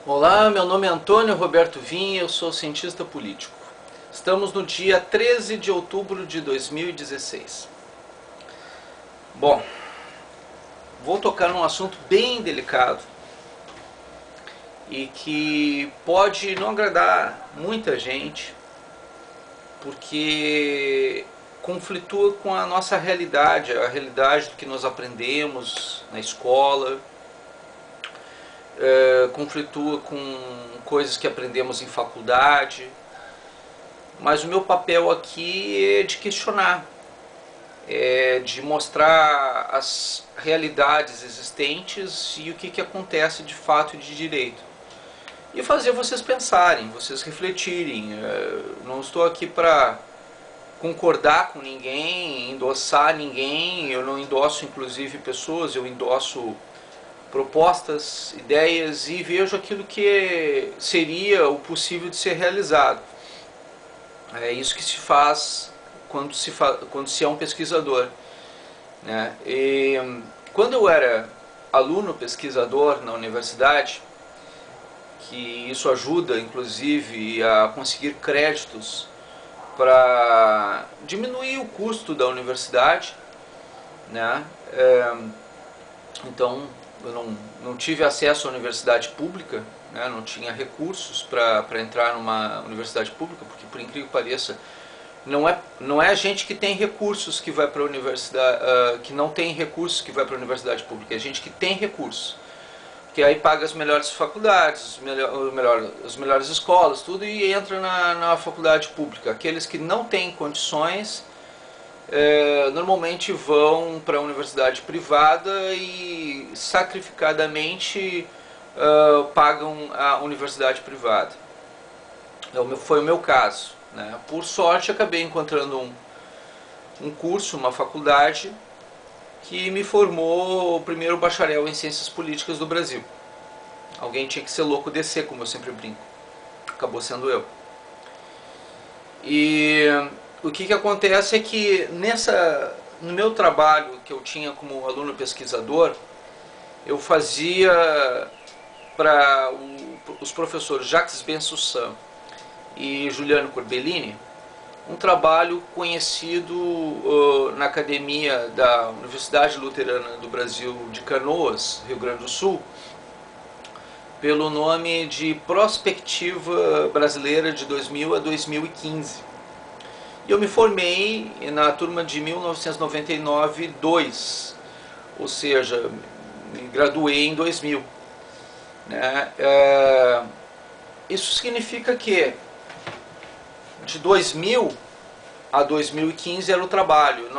Olá, meu nome é Antônio Roberto Vinha, eu sou cientista político. Estamos no dia 13 de outubro de 2016. Bom, vou tocar num assunto bem delicado e que pode não agradar muita gente, porque conflitua com a nossa realidade, a realidade do que nós aprendemos na escola, conflitua com coisas que aprendemos em faculdade, mas o meu papel aqui é de questionar, é de mostrar as realidades existentes e o que acontece de fato e de direito. E fazer vocês pensarem, vocês refletirem. Não estou aqui para concordar com ninguém, endossar ninguém, eu não endosso inclusive pessoas, eu endosso propostas, ideias e vejo aquilo que seria o possível de ser realizado. É isso que se faz quando se é um pesquisador, né? E quando eu era aluno pesquisador na universidade, que isso ajuda inclusive a conseguir créditos para diminuir o custo da universidade, né? Então eu não tive acesso à universidade pública, né? Não tinha recursos para entrar numa universidade pública, porque por incrível que pareça, não é a gente que tem recursos que vai para a universidade, que não tem recursos que vai para a universidade pública, é a gente que tem recursos, que aí paga as melhores faculdades, as melhores escolas, tudo, e entra na faculdade pública. Aqueles que não têm condições normalmente vão para a universidade privada e sacrificadamente pagam a universidade privada. Foi o meu caso, né? Por sorte acabei encontrando um curso, uma faculdade que me formou o primeiro bacharel em ciências políticas do Brasil. Alguém tinha que ser louco descer, como eu sempre brinco. Acabou sendo eu. E o que acontece é que no meu trabalho que eu tinha como aluno pesquisador, eu fazia para os professores Jacques Bensoussan e Juliano Corbellini um trabalho conhecido na academia da Universidade Luterana do Brasil de Canoas, Rio Grande do Sul, pelo nome de Prospectiva Brasileira de 2000 a 2015. E eu me formei na turma de 1999-2, ou seja, me graduei em 2000. Né? Isso significa que de 2000 a 2015 era o trabalho.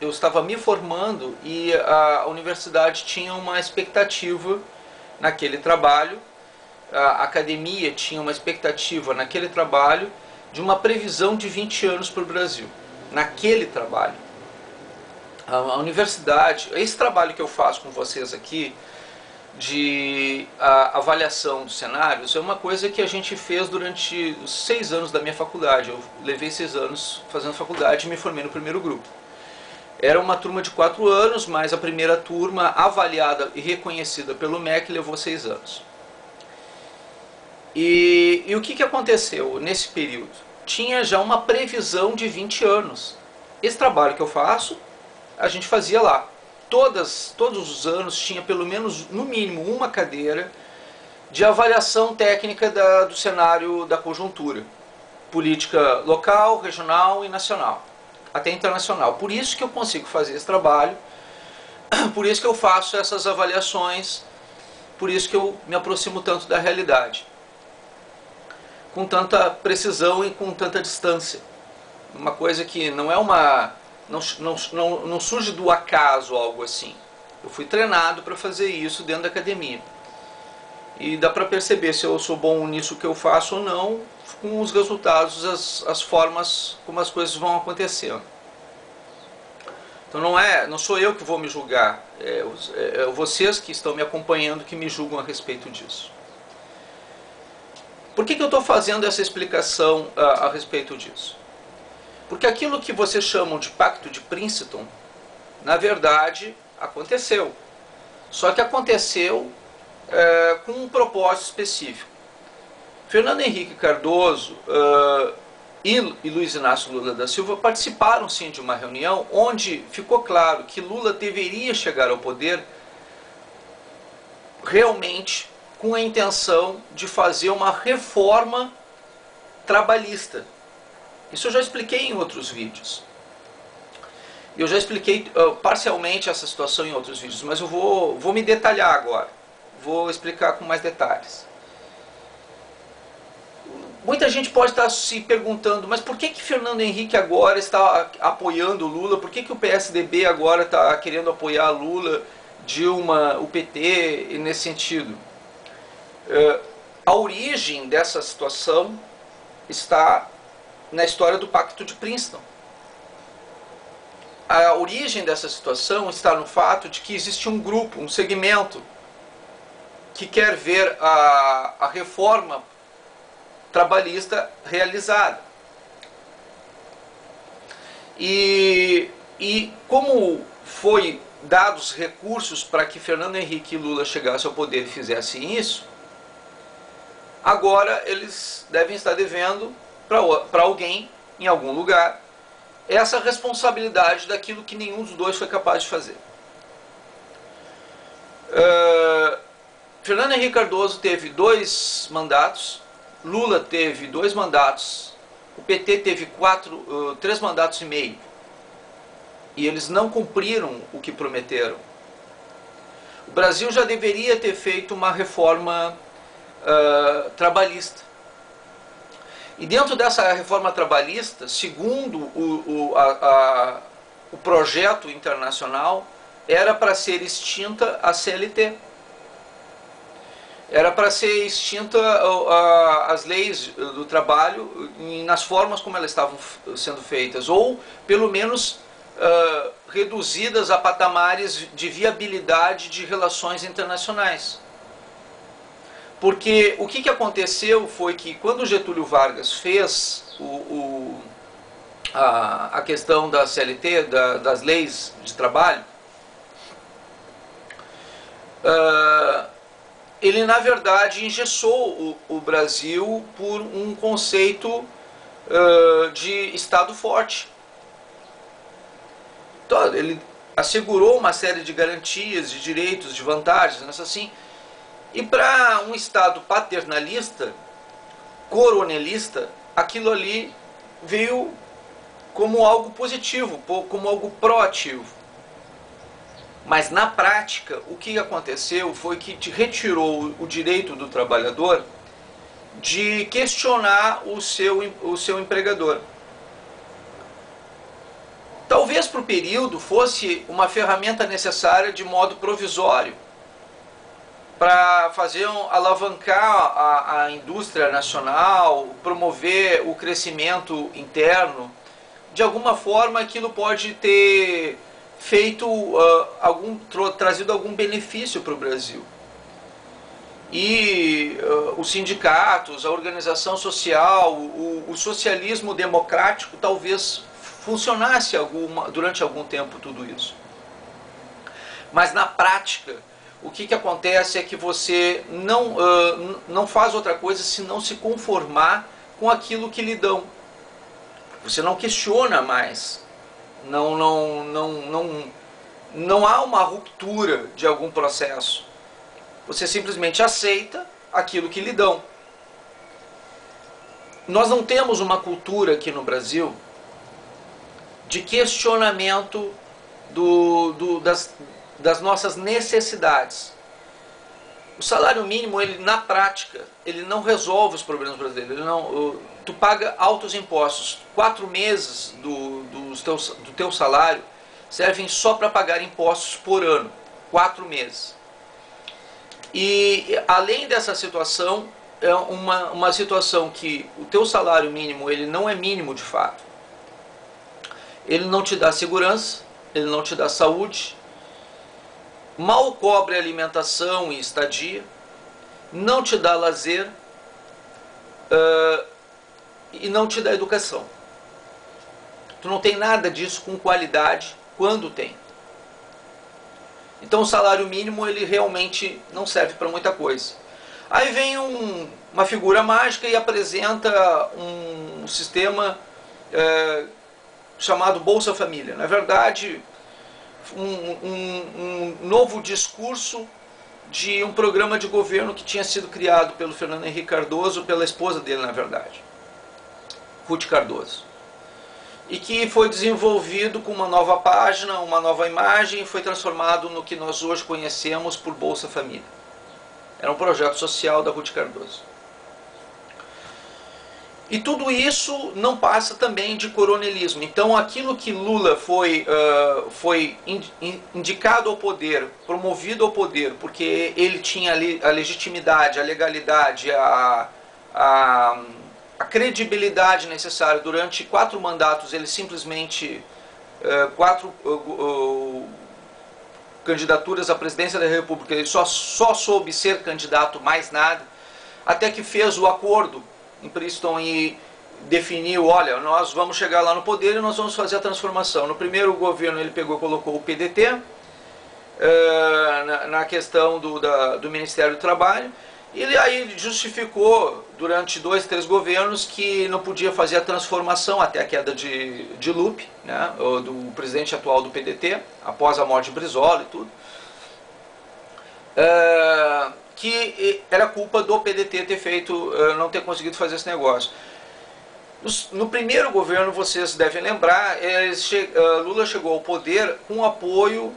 Eu estava me formando e a universidade tinha uma expectativa naquele trabalho, a academia tinha uma expectativa naquele trabalho de uma previsão de 20 anos para o Brasil, naquele trabalho. A universidade, esse trabalho que eu faço com vocês aqui, de avaliação dos cenários, é uma coisa que a gente fez durante os 6 anos da minha faculdade. Eu levei 6 anos fazendo faculdade e me formei no primeiro grupo. Era uma turma de 4 anos, mas a primeira turma, avaliada e reconhecida pelo MEC, levou 6 anos. E o que aconteceu nesse período? Tinha já uma previsão de 20 anos. Esse trabalho que eu faço, a gente fazia lá. Todos os anos tinha pelo menos, no mínimo, uma cadeira de avaliação técnica do cenário da conjuntura. Política local, regional e nacional. Até internacional. Por isso que eu consigo fazer esse trabalho, por isso que eu faço essas avaliações, por isso que eu me aproximo tanto da realidade. Com tanta precisão e com tanta distância. Uma coisa que não é não surge do acaso, algo assim. Eu fui treinado para fazer isso dentro da academia. E dá para perceber se eu sou bom nisso que eu faço ou não, com os resultados, as formas como as coisas vão acontecendo. Então não sou eu que vou me julgar, é vocês que estão me acompanhando que me julgam a respeito disso. Por que eu estou fazendo essa explicação a respeito disso? Porque aquilo que vocês chamam de Pacto de Princeton, na verdade, aconteceu. Só que aconteceu com um propósito específico. Fernando Henrique Cardoso e Luiz Inácio Lula da Silva participaram sim de uma reunião onde ficou claro que Lula deveria chegar ao poder realmente com a intenção de fazer uma reforma trabalhista. Isso eu já expliquei em outros vídeos. Eu já expliquei parcialmente essa situação em outros vídeos, mas eu vou me detalhar agora. Vou explicar com mais detalhes. Muita gente pode estar se perguntando, mas por que Fernando Henrique agora está apoiando Lula? Por que o PSDB agora está querendo apoiar Lula, Dilma, o PT nesse sentido? A origem dessa situação está na história do Pacto de Princeton. A origem dessa situação está no fato de que existe um grupo, um segmento, que quer ver a reforma trabalhista realizada. E como foi dados recursos para que Fernando Henrique e Lula chegassem ao poder e fizessem isso, agora eles devem estar devendo para alguém, em algum lugar, essa responsabilidade daquilo que nenhum dos dois foi capaz de fazer. Fernando Henrique Cardoso teve 2 mandatos, Lula teve 2 mandatos, o PT teve 3 mandatos e meio. E eles não cumpriram o que prometeram. O Brasil já deveria ter feito uma reforma trabalhista. E dentro dessa reforma trabalhista, segundo o projeto internacional, era para ser extinta a CLT. Era para ser extinta as leis do trabalho nas formas como elas estavam sendo feitas, ou pelo menos reduzidas a patamares de viabilidade de relações internacionais. Porque o que aconteceu foi que quando Getúlio Vargas fez a questão da CLT, das leis de trabalho, ele na verdade engessou o Brasil por um conceito de Estado forte. Então, ele assegurou uma série de garantias, de direitos, de vantagens, assim. E para um Estado paternalista, coronelista, aquilo ali veio como algo positivo, como algo proativo. Mas na prática, o que aconteceu foi que retirou o direito do trabalhador de questionar o seu empregador. Talvez para o período fosse uma ferramenta necessária de modo provisório para alavancar a indústria nacional, promover o crescimento interno. De alguma forma aquilo pode ter feito trazido algum benefício para o Brasil. E os sindicatos, a organização social, o socialismo democrático talvez funcionasse durante algum tempo tudo isso. Mas na prática, o que acontece é que você não faz outra coisa senão se conformar com aquilo que lhe dão. Você não questiona mais. Não há uma ruptura de algum processo. Você simplesmente aceita aquilo que lhe dão. Nós não temos uma cultura aqui no Brasil de questionamento das nossas necessidades. O salário mínimo, na prática, ele não resolve os problemas brasileiros. Tu paga altos impostos. 4 meses do teu salário servem só para pagar impostos por ano. 4 meses. E além dessa situação, é uma situação que o teu salário mínimo ele não é mínimo de fato. Ele não te dá segurança, ele não te dá saúde, mal cobre alimentação e estadia, não te dá lazer e não te dá educação. Tu não tem nada disso com qualidade quando tem. Então o salário mínimo ele realmente não serve para muita coisa. Aí vem uma figura mágica e apresenta um sistema chamado Bolsa Família. Na verdade, um novo discurso de um programa de governo que tinha sido criado pelo Fernando Henrique Cardoso, pela esposa dele, na verdade, Ruth Cardoso, e que foi desenvolvido com uma nova página, uma nova imagem, e foi transformado no que nós hoje conhecemos por Bolsa Família. Era um projeto social da Ruth Cardoso. E tudo isso não passa também de coronelismo. Então aquilo que Lula foi indicado ao poder, promovido ao poder, porque ele tinha a legitimidade, a legalidade, a credibilidade necessária durante 4 mandatos, ele simplesmente 4 candidaturas à presidência da República, ele só soube ser candidato, mais nada, até que fez o acordo em Princeton e definiu, olha, nós vamos chegar lá no poder e nós vamos fazer a transformação. No primeiro governo ele pegou e colocou o PDT na questão do Ministério do Trabalho, e aí justificou durante 2, 3 governos que não podia fazer a transformação até a queda de Lupe, né, do presidente atual do PDT, após a morte de Brizola e tudo, que era culpa do PDT ter feito, não ter conseguido fazer esse negócio. No primeiro governo, vocês devem lembrar, Lula chegou ao poder com o apoio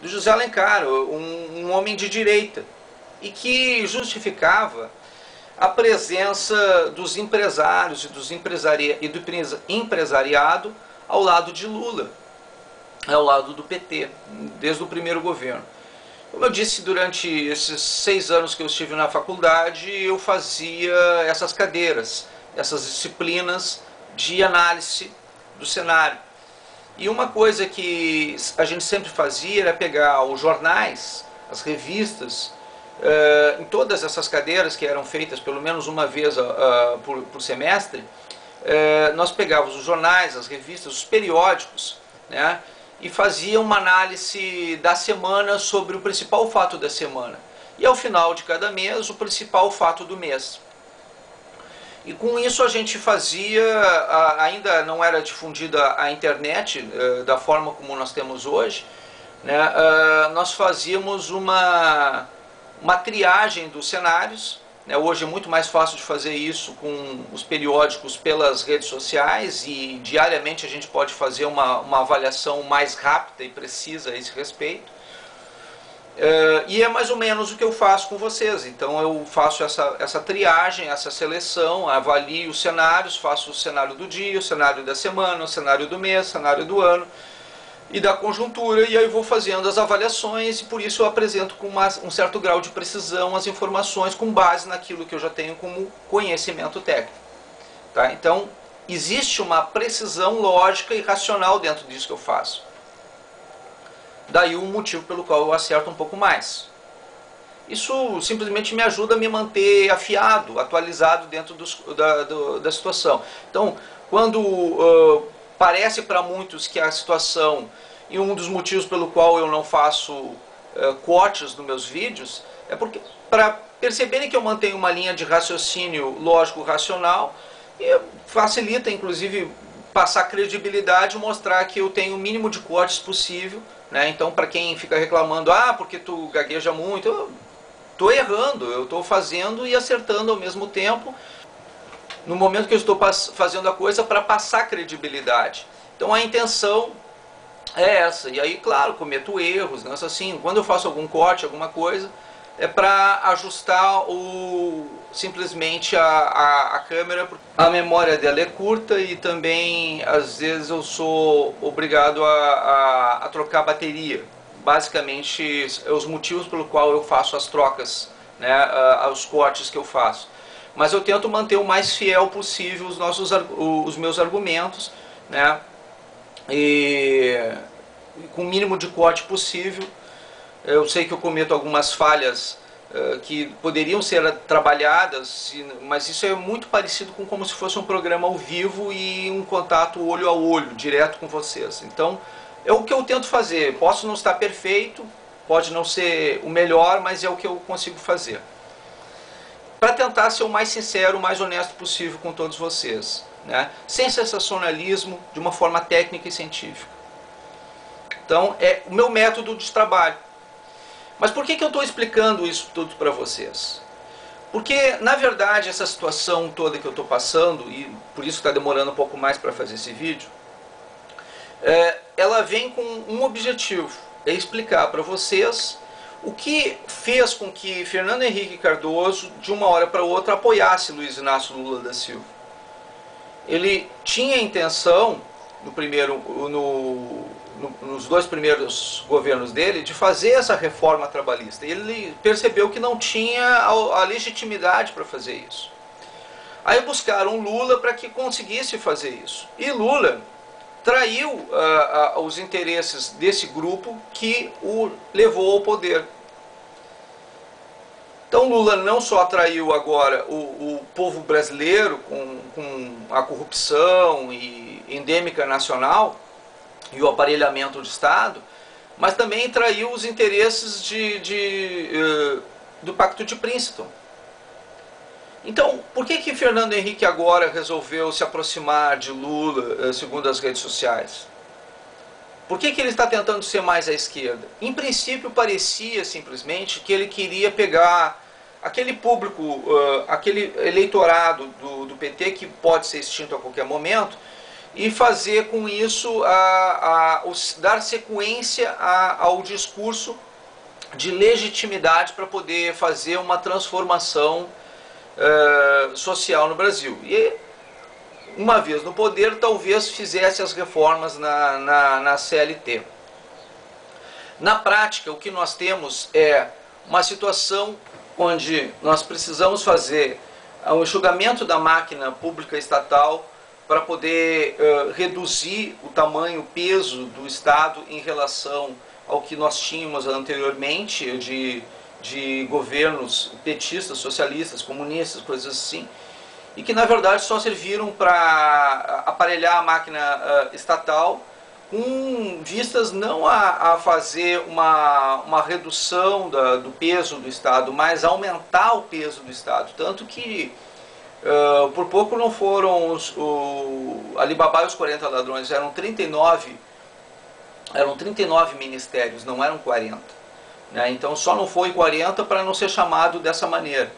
do José Alencar, um homem de direita, e que justificava a presença dos empresários e do empresariado ao lado de Lula, ao lado do PT, desde o primeiro governo. Como eu disse, durante esses 6 anos que eu estive na faculdade, eu fazia essas cadeiras, essas disciplinas de análise do cenário. E uma coisa que a gente sempre fazia era pegar os jornais, as revistas, em todas essas cadeiras que eram feitas pelo menos uma vez por semestre, nós pegávamos os jornais, as revistas, os periódicos, né, e fazia uma análise da semana sobre o principal fato da semana. E ao final de cada mês, o principal fato do mês. E com isso a gente fazia, ainda não era difundida a internet da forma como nós temos hoje, né, nós fazíamos uma triagem dos cenários, né. Hoje é muito mais fácil de fazer isso com os periódicos pelas redes sociais e diariamente a gente pode fazer uma avaliação mais rápida e precisa a esse respeito. E é mais ou menos o que eu faço com vocês. Então eu faço essa triagem, essa seleção, avalio os cenários, faço o cenário do dia, o cenário da semana, o cenário do mês, o cenário do ano e da conjuntura, e aí eu vou fazendo as avaliações, e por isso eu apresento com um certo grau de precisão as informações com base naquilo que eu já tenho como conhecimento técnico. Tá? Então existe uma precisão lógica e racional dentro disso que eu faço. Daí o motivo pelo qual eu acerto um pouco mais. Isso simplesmente me ajuda a me manter afiado, atualizado dentro da situação. Então, quando parece para muitos que a situação, e um dos motivos pelo qual eu não faço cortes nos meus vídeos, é porque para perceberem que eu mantenho uma linha de raciocínio lógico-racional, e facilita inclusive passar credibilidade e mostrar que eu tenho o mínimo de cortes possível, né? Então, para quem fica reclamando, porque tu gagueja muito, eu estou errando, eu estou fazendo e acertando ao mesmo tempo, no momento que eu estou fazendo a coisa para passar credibilidade. Então a intenção é essa, e aí claro, cometo erros, né? Assim, quando eu faço algum corte, alguma coisa, é para ajustar simplesmente a câmera. A memória dela é curta e também às vezes eu sou obrigado a trocar bateria. Basicamente os motivos pelo qual eu faço as trocas, né, os cortes que eu faço. Mas eu tento manter o mais fiel possível os meus argumentos, né, e com o mínimo de corte possível. Eu sei que eu cometo algumas falhas que poderiam ser trabalhadas, mas isso é muito parecido com como se fosse um programa ao vivo e um contato olho a olho, direto com vocês. Então, é o que eu tento fazer. Posso não estar perfeito, Pode não ser o melhor, mas é o que eu consigo fazer. Para tentar ser o mais sincero, o mais honesto possível com todos vocês, né? Sem sensacionalismo, de uma forma técnica e científica. Então, é o meu método de trabalho. Mas por que eu estou explicando isso tudo para vocês? Porque, na verdade, essa situação toda que eu estou passando, e por isso está demorando um pouco mais para fazer esse vídeo, ela vem com um objetivo, é explicar para vocês o que fez com que Fernando Henrique Cardoso, de uma hora para outra, apoiasse Luiz Inácio Lula da Silva. Ele tinha a intenção, nos dois primeiros governos dele, de fazer essa reforma trabalhista. Ele percebeu que não tinha a legitimidade para fazer isso. Aí buscaram Lula para que conseguisse fazer isso. E Lula traiu os interesses desse grupo que o levou ao poder. Então Lula não só atraiu agora o povo brasileiro com a corrupção endêmica nacional e o aparelhamento do Estado, mas também traiu os interesses do Pacto de Princeton. Então, por que Fernando Henrique agora resolveu se aproximar de Lula, segundo as redes sociais? Por que ele está tentando ser mais à esquerda? Em princípio, parecia simplesmente que ele queria pegar aquele público, aquele eleitorado do PT, que pode ser extinto a qualquer momento, e fazer com isso, dar sequência ao discurso de legitimidade para poder fazer uma transformação social no Brasil. E, uma vez no poder, talvez fizesse as reformas na CLT. Na prática, o que nós temos é uma situação onde nós precisamos fazer um enxugamento da máquina pública estatal para poder reduzir o tamanho, o peso do Estado em relação ao que nós tínhamos anteriormente de governos petistas, socialistas, comunistas, coisas assim, e que na verdade só serviram para aparelhar a máquina estatal com vistas não a fazer uma redução do peso do Estado, mas aumentar o peso do Estado. Tanto que por pouco não foram o Alibaba e os 40 ladrões, eram 39 ministérios, não eram 40. Né? Então só não foi 40 para não ser chamado dessa maneira.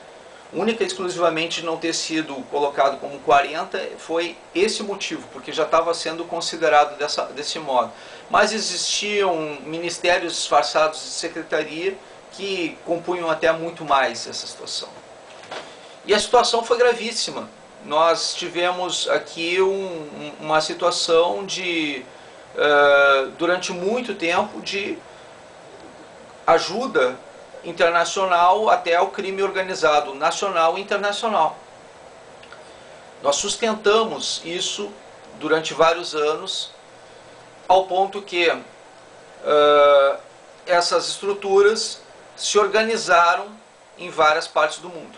Única e exclusivamente não ter sido colocado como 40 foi esse motivo, porque já estava sendo considerado desse modo. Mas existiam ministérios disfarçados de secretaria que compunham até muito mais essa situação. E a situação foi gravíssima. Nós tivemos aqui uma situação durante muito tempo, de ajuda internacional até ao crime organizado nacional e internacional. Nós sustentamos isso durante vários anos, ao ponto que essas estruturas se organizaram em várias partes do mundo.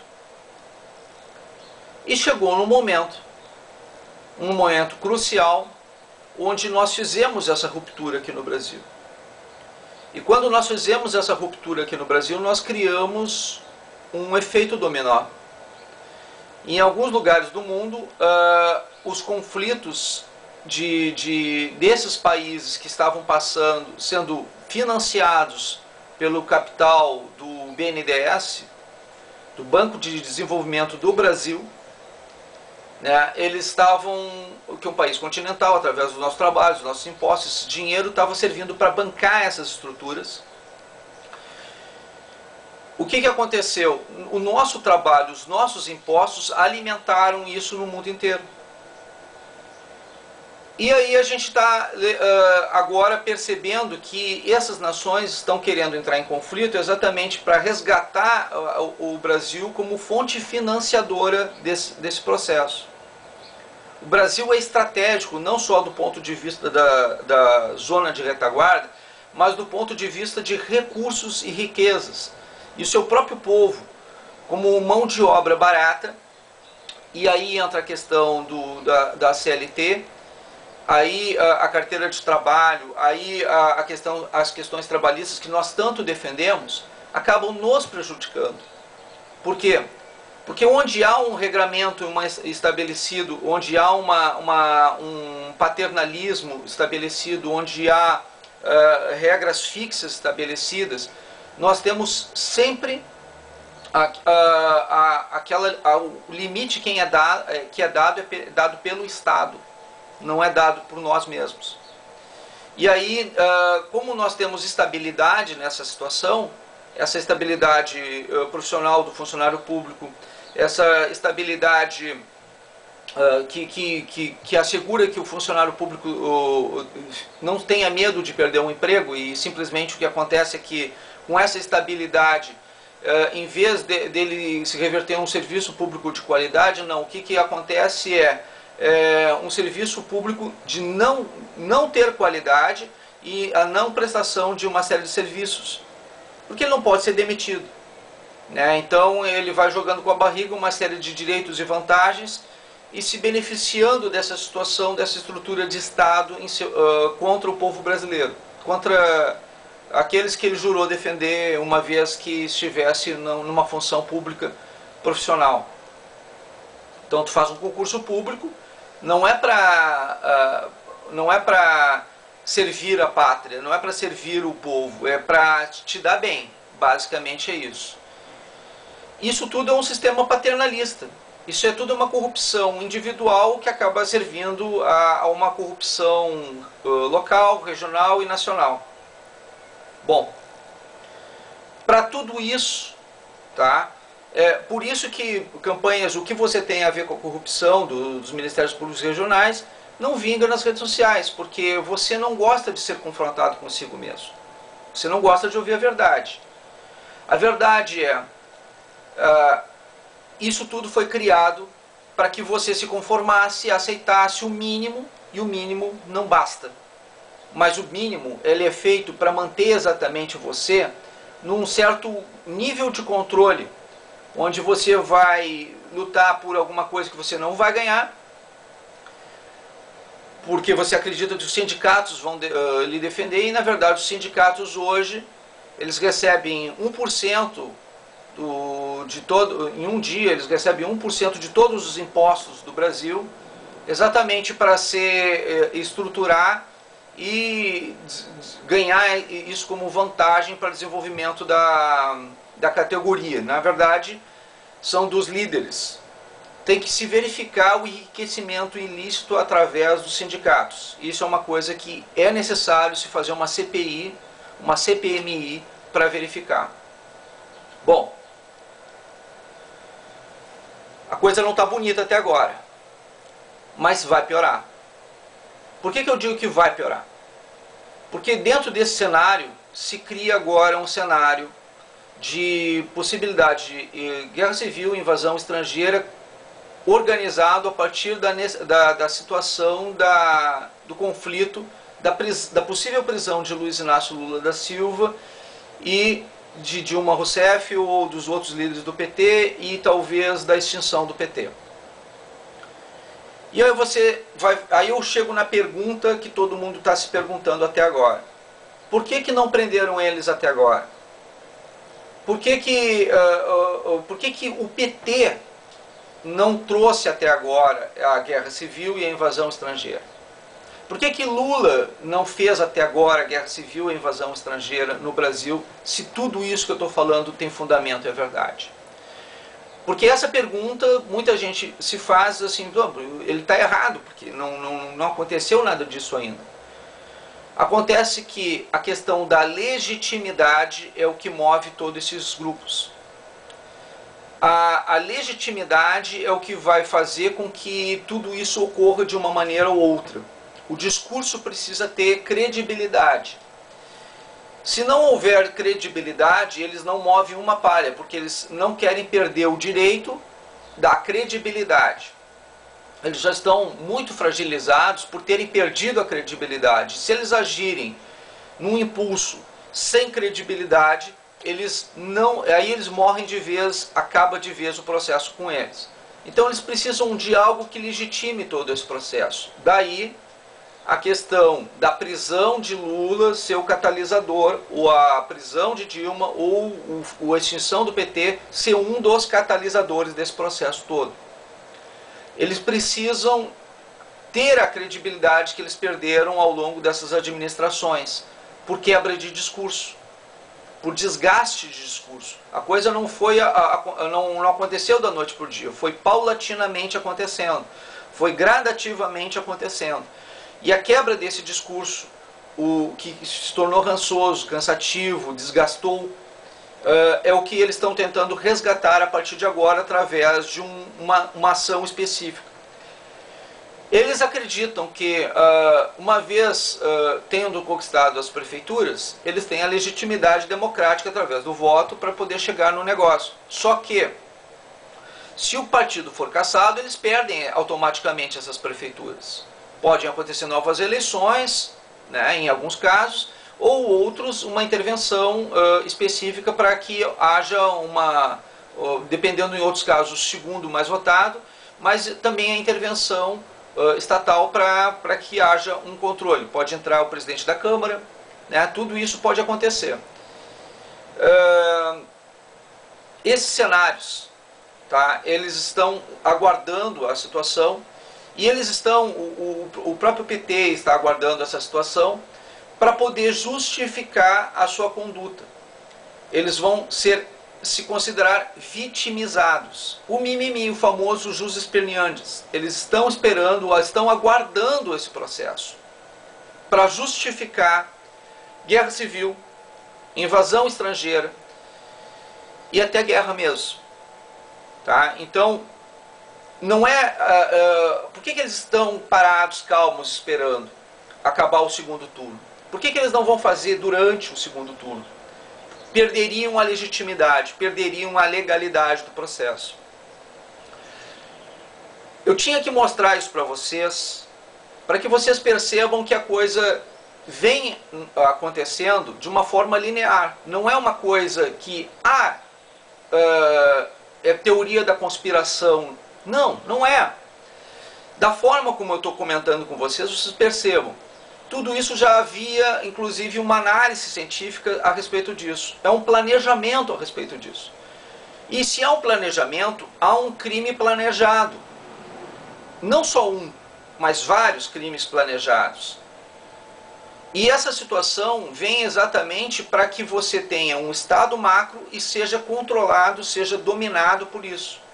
E chegou um momento crucial, onde nós fizemos essa ruptura aqui no Brasil. E quando nós fizemos essa ruptura aqui no Brasil, nós criamos um efeito dominó. Em alguns lugares do mundo, os conflitos desses países que estavam sendo financiados pelo capital do BNDES, do Banco de Desenvolvimento do Brasil, né, eles estavam, que é um país continental, através dos nossos trabalhos, dos nossos impostos, esse dinheiro estava servindo para bancar essas estruturas. O que aconteceu? O nosso trabalho, os nossos impostos alimentaram isso no mundo inteiro. E aí a gente está agora percebendo que essas nações estão querendo entrar em conflito exatamente para resgatar o Brasil como fonte financiadora desse processo. O Brasil é estratégico não só do ponto de vista da zona de retaguarda, mas do ponto de vista de recursos e riquezas. E o seu próprio povo, como mão de obra barata, e aí entra a questão da CLT, aí a carteira de trabalho, aí as questões trabalhistas que nós tanto defendemos, acabam nos prejudicando. Por quê? Porque onde há um regramento estabelecido, onde há um paternalismo estabelecido, onde há regras fixas estabelecidas, nós temos sempre o limite que é dado pelo Estado, não é dado por nós mesmos. E aí, como nós temos estabilidade nessa situação, essa estabilidade profissional do funcionário público, essa estabilidade que assegura que o funcionário público não tenha medo de perder um emprego, e simplesmente o que acontece é que com essa estabilidade, em vez dele se reverter a um serviço público de qualidade, não, o que acontece é um serviço público de não ter qualidade e a não prestação de uma série de serviços, porque ele não pode ser demitido, né? Então ele vai jogando com a barriga uma série de direitos e vantagens e se beneficiando dessa situação, dessa estrutura de Estado contra o povo brasileiro, contra aqueles que ele jurou defender uma vez que estivesse numa função pública profissional. Então tu faz um concurso público, não é para servir a pátria, não é para servir o povo, é para te dar bem, basicamente é isso. Isso tudo é um sistema paternalista, isso é tudo uma corrupção individual que acaba servindo a uma corrupção local, regional e nacional. Bom, para tudo isso, tá? Por isso que campanhas, o que você tem a ver com a corrupção dos Ministérios Públicos Regionais, não vinga nas redes sociais, porque você não gosta de ser confrontado consigo mesmo. Você não gosta de ouvir a verdade. A verdade isso tudo foi criado para que você se conformasse, aceitasse o mínimo, e o mínimo não basta. Mas o mínimo, ele é feito para manter exatamente você num certo nível de controle, onde você vai lutar por alguma coisa que você não vai ganhar, porque você acredita que os sindicatos vão lhe defender, e na verdade os sindicatos hoje, eles recebem 1% em um dia, eles recebem 1% de todos os impostos do Brasil, exatamente para estruturar e ganhar isso como vantagem para desenvolvimento da categoria. Na verdade, são dos líderes. Tem que se verificar o enriquecimento ilícito através dos sindicatos. Isso é uma coisa que é necessário se fazer uma CPI, uma CPMI para verificar. Bom, a coisa não está bonita até agora, mas vai piorar. Por que eu digo que vai piorar? Porque dentro desse cenário se cria agora um cenário de possibilidade de guerra civil, invasão estrangeira, organizado a partir da situação do conflito, da possível prisão de Luiz Inácio Lula da Silva e de Dilma Rousseff ou dos outros líderes do PT e talvez da extinção do PT. E aí eu chego na pergunta que todo mundo está se perguntando até agora. Por que não prenderam eles até agora? Por que o PT não trouxe até agora a guerra civil e a invasão estrangeira? Por que Lula não fez até agora a guerra civil e a invasão estrangeira no Brasil, se tudo isso que eu estou falando tem fundamento e é verdade? Porque essa pergunta muita gente se faz assim, ele está errado, porque não aconteceu nada disso ainda. Acontece que a questão da legitimidade é o que move todos esses grupos. A legitimidade é o que vai fazer com que tudo isso ocorra de uma maneira ou outra. O discurso precisa ter credibilidade. Se não houver credibilidade, eles não movem uma palha, porque eles não querem perder o direito da credibilidade. Eles já estão muito fragilizados por terem perdido a credibilidade. Se eles agirem num impulso sem credibilidade, aí eles morrem de vez, acaba de vez o processo com eles. Então eles precisam de algo que legitime todo esse processo. Daí a questão da prisão de Lula ser o catalisador, ou a prisão de Dilma, ou a extinção do PT ser um dos catalisadores desse processo todo. Eles precisam ter a credibilidade que eles perderam ao longo dessas administrações, por quebra de discurso, por desgaste de discurso. A coisa não foi, não aconteceu da noite para o dia, foi paulatinamente acontecendo, foi gradativamente acontecendo. E a quebra desse discurso, o que se tornou rançoso, cansativo, desgastou, é o que eles estão tentando resgatar a partir de agora através de uma ação específica. Eles acreditam que, uma vez tendo conquistado as prefeituras, eles têm a legitimidade democrática através do voto para poder chegar no negócio. Só que, se o partido for cassado, eles perdem automaticamente essas prefeituras. Podem acontecer novas eleições, né, em alguns casos, ou outros, uma intervenção específica para que haja dependendo em outros casos, o segundo mais votado, mas também a intervenção estatal para que haja um controle. Pode entrar o presidente da Câmara, né, tudo isso pode acontecer. Esses cenários, tá, eles estão aguardando a situação. E eles estão, o próprio PT está aguardando essa situação para poder justificar a sua conduta. Eles vão se considerar vitimizados. O mimimi, o famoso jus esperneandis. Eles estão esperando, estão aguardando esse processo para justificar guerra civil, invasão estrangeira e até guerra mesmo. Tá? Então, não é... por que eles estão parados, calmos, esperando acabar o segundo turno? Por que eles não vão fazer durante o segundo turno? Perderiam a legitimidade, perderiam a legalidade do processo. Eu tinha que mostrar isso para que vocês percebam que a coisa vem acontecendo de uma forma linear. Não é uma coisa que é teoria da conspiração. Não, não é. Da forma como eu estou comentando com vocês percebam. Tudo isso já havia, inclusive, uma análise científica a respeito disso. É um planejamento a respeito disso. E se há um planejamento, há um crime planejado. Não só um, mas vários crimes planejados. E essa situação vem exatamente para que você tenha um estado macro e seja controlado, seja dominado por isso.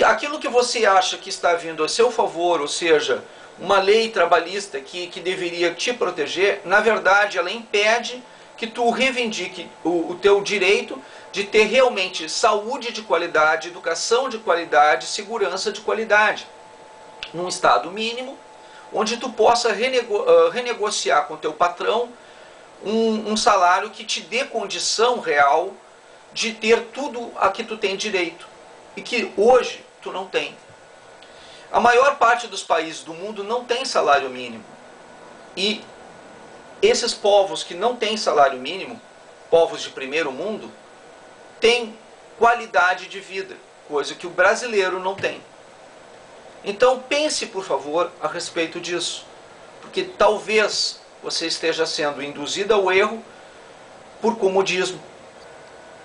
Aquilo que você acha que está vindo a seu favor, ou seja, uma lei trabalhista que deveria te proteger, na verdade ela impede que tu reivindique o teu direito de ter realmente saúde de qualidade, educação de qualidade, segurança de qualidade, num estado mínimo, onde tu possa renegociar com o teu patrão um salário que te dê condição real de ter tudo a que tu tem direito, e que hoje tu não tem. A maior parte dos países do mundo não tem salário mínimo. E esses povos que não têm salário mínimo, povos de primeiro mundo, têm qualidade de vida, coisa que o brasileiro não tem. Então pense, por favor, a respeito disso. Porque talvez você esteja sendo induzido ao erro por comodismo.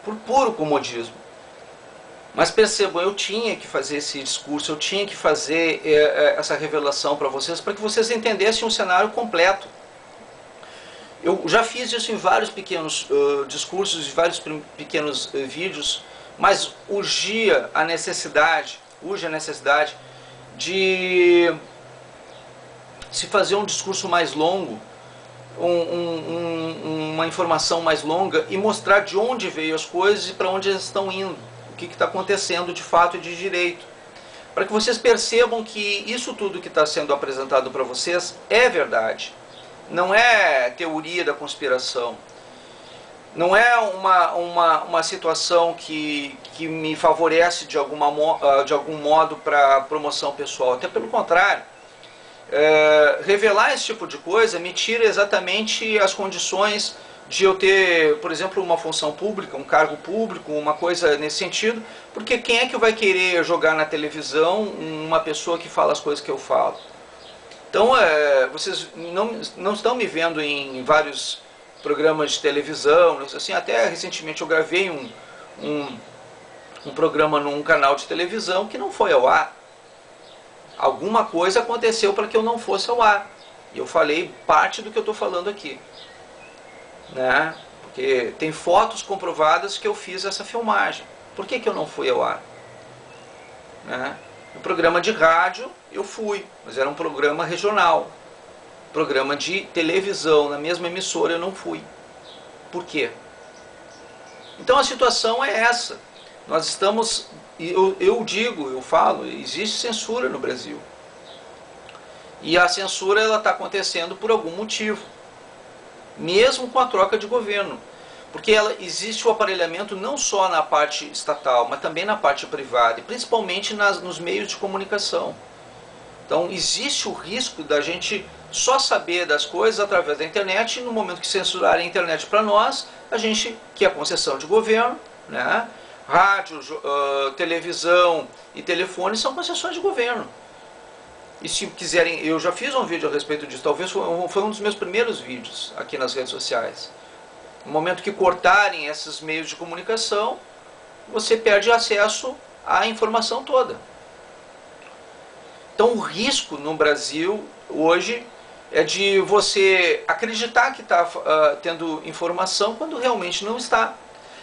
Por puro comodismo. Mas percebam, eu tinha que fazer esse discurso, eu tinha que fazer essa revelação para que vocês entendessem um cenário completo. Eu já fiz isso em vários pequenos discursos, em vários pequenos vídeos, mas urge a necessidade de se fazer um discurso mais longo, uma informação mais longa e mostrar de onde veio as coisas e para onde elas estão indo. O que está acontecendo de fato e de direito, para que vocês percebam que isso tudo que está sendo apresentado para vocês é verdade, não é teoria da conspiração, não é uma situação que me favorece de algum modo para promoção pessoal, até pelo contrário. Revelar esse tipo de coisa me tira exatamente as condições de eu ter, por exemplo, uma função pública, um cargo público, uma coisa nesse sentido, porque quem é que vai querer jogar na televisão uma pessoa que fala as coisas que eu falo? Então, vocês não estão me vendo em vários programas de televisão, assim, até recentemente eu gravei um programa num canal de televisão que não foi ao ar. Alguma coisa aconteceu para que eu não fosse ao ar. E eu falei parte do que eu estou falando aqui, né? Porque tem fotos comprovadas que eu fiz essa filmagem. Por que eu não fui ao ar? Né? No programa de rádio eu fui, mas era um programa regional. Programa de televisão, na mesma emissora, eu não fui. Por quê? Então a situação é essa. Nós estamos, eu falo, existe censura no Brasil. E a censura ela está acontecendo por algum motivo. Mesmo com a troca de governo. Porque existe o aparelhamento não só na parte estatal, mas também na parte privada, e principalmente nos meios de comunicação. Então existe o risco da gente só saber das coisas através da internet, e no momento que censurarem a internet para nós, a gente, que é concessão de governo, né? Rádio, televisão e telefone são concessões de governo. E se quiserem, eu já fiz um vídeo a respeito disso, talvez foi um dos meus primeiros vídeos aqui nas redes sociais. No momento que cortarem esses meios de comunicação, você perde acesso à informação toda. Então o risco no Brasil hoje é de você acreditar que está tendo informação quando realmente não está.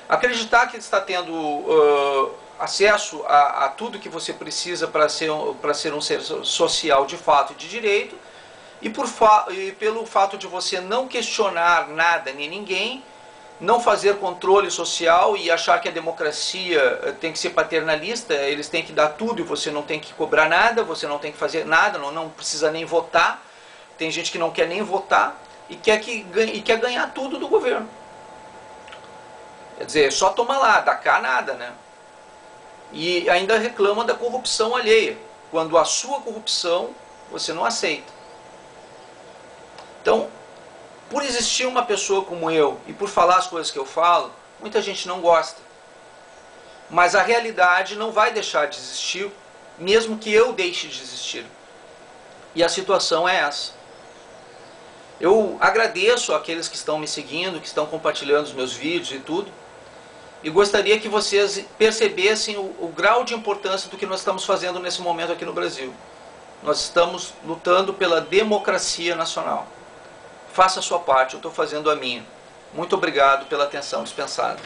Acreditar que está tendo acesso a tudo que você precisa para ser um ser social de fato e de direito, e pelo fato de você não questionar nada nem ninguém, não fazer controle social e achar que a democracia tem que ser paternalista, eles têm que dar tudo e você não tem que cobrar nada, você não tem que fazer nada, não precisa nem votar. Tem gente que não quer nem votar e quer ganhar tudo do governo. Quer dizer, só toma lá, dá cá nada, né? E ainda reclama da corrupção alheia, quando a sua corrupção você não aceita. Então, por existir uma pessoa como eu e por falar as coisas que eu falo, muita gente não gosta. Mas a realidade não vai deixar de existir, mesmo que eu deixe de existir. E a situação é essa. Eu agradeço àqueles que estão me seguindo, que estão compartilhando os meus vídeos e tudo. E gostaria que vocês percebessem o grau de importância do que nós estamos fazendo nesse momento aqui no Brasil. Nós estamos lutando pela democracia nacional. Faça a sua parte, eu estou fazendo a minha. Muito obrigado pela atenção dispensada.